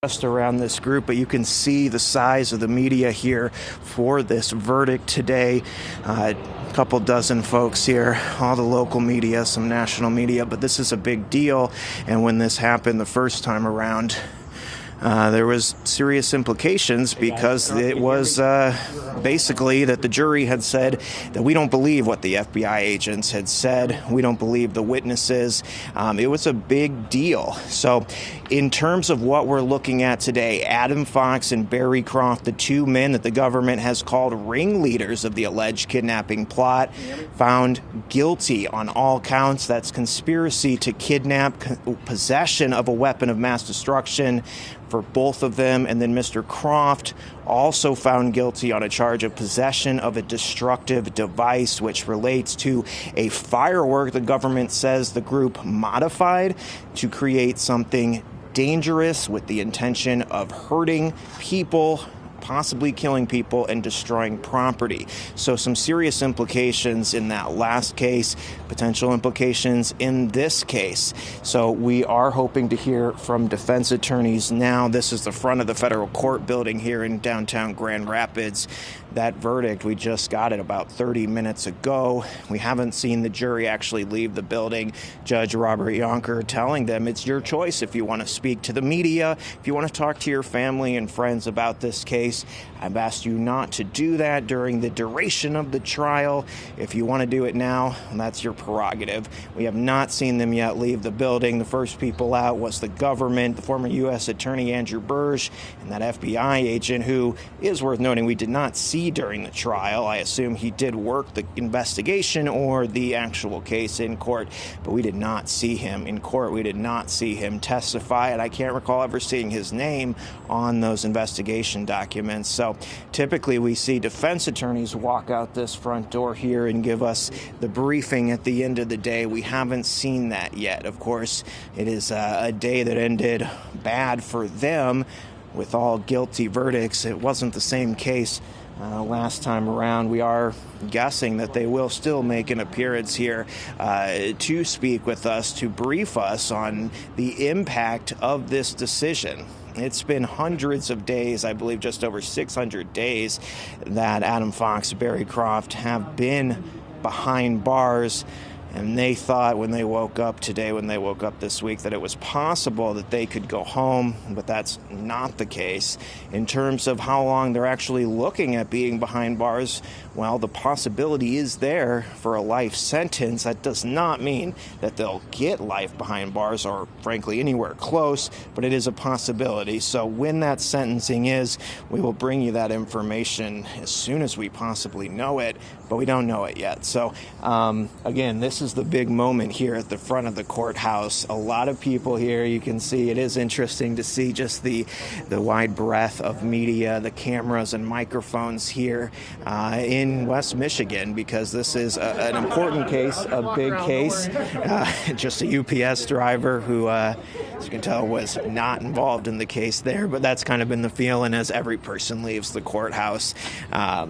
Just around this group, but you can see the size of the media here for this verdict today. A couple dozen folks here, all the local media, some national media, but this is a big deal. And when this happened the first time around, there was serious implications because it was basically that the jury had said that we don't believe what the FBI agents had said. We don't believe the witnesses. It was a big deal. So in terms of what we're looking at today, Adam Fox and Barry Croft, the two men that the government has called ringleaders of the alleged kidnapping plot, found guilty on all counts. That's conspiracy to kidnap, possession of a weapon of mass destruction for both of them. And then Mr. Croft also found guilty on a charge of possession of a destructive device, which relates to a firework the government says the group modified to create something dangerous with the intention of hurting people, possibly killing people and destroying property. So some serious implications in that last case, potential implications in this case. So we are hoping to hear from defense attorneys now. This is the front of the federal court building here in downtown Grand Rapids. That verdict, we just got it about 30 minutes ago. We haven't seen the jury actually leave the building. Judge Robert Yonker telling them it's your choice if you want to speak to the media, if you want to talk to your family and friends about this case. I've asked you not to do that during the duration of the trial. If you want to do it now, that's your prerogative. We have not seen them yet leave the building. The first people out was the government, the former U.S. Attorney Andrew Burge, and that FBI agent who is worth noting we did not see during the trial. I assume he did work the investigation or the actual case in court, but we did not see him in court. We did not see him testify, and I can't recall ever seeing his name on those investigation documents. So typically we see defense attorneys walk out this front door here and give us the briefing at the end of the day. We haven't seen that yet. Of course, it is a day that ended bad for them with all guilty verdicts. It wasn't the same case last time around. We are guessing that they will still make an appearance here to speak with us, to brief us on the impact of this decision. It's been hundreds of days, I believe just over 600 days, that Adam Fox, Barry Croft have been behind bars. And they thought when they woke up today, when they woke up this week, that it was possible that they could go home, but that's not the case. In terms of how long they're actually looking at being behind bars, well, the possibility is there for a life sentence. That does not mean that they'll get life behind bars or, frankly, anywhere close, but it is a possibility. So when that sentencing is, we will bring you that information as soon as we possibly know it, but we don't know it yet. So, again, this is the big moment here at the front of the courthouse. A lot of people here. You can see it is interesting to see just the wide breadth of media, the cameras and microphones here in West Michigan, because this is an important case, a big case. Just a UPS driver who, as you can tell, was not involved in the case there, but that's kind of been the feeling as every person leaves the courthouse. We're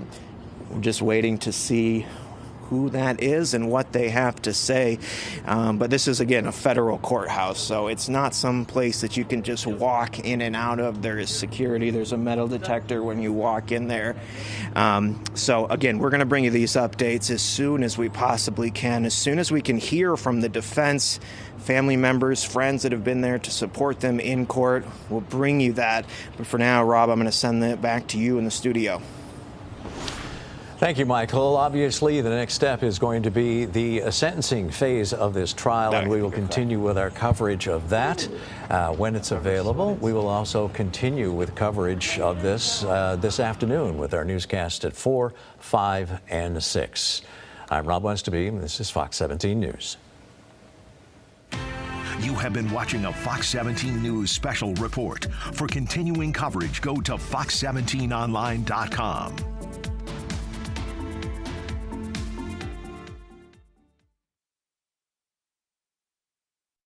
just waiting to see who that is and what they have to say. But this is, again, a federal courthouse, so it's not some place that you can just walk in and out of. There is security. There's a metal detector when you walk in there. So, again, we're going to bring you these updates as soon as we possibly can, as soon as we can hear from the defense, family members, friends that have been there to support them in court. We'll bring you that. But for now, Rob, I'm going to send that back to you in the studio. Thank you, Michael. Obviously, the next step is going to be the sentencing phase of this trial, and we will continue with our coverage of that when it's available. We will also continue with coverage of this this afternoon with our newscast at 4, 5, and 6. I'm Rob Westerby. This is Fox 17 News. You have been watching a Fox 17 News special report. For continuing coverage, go to fox17online.com.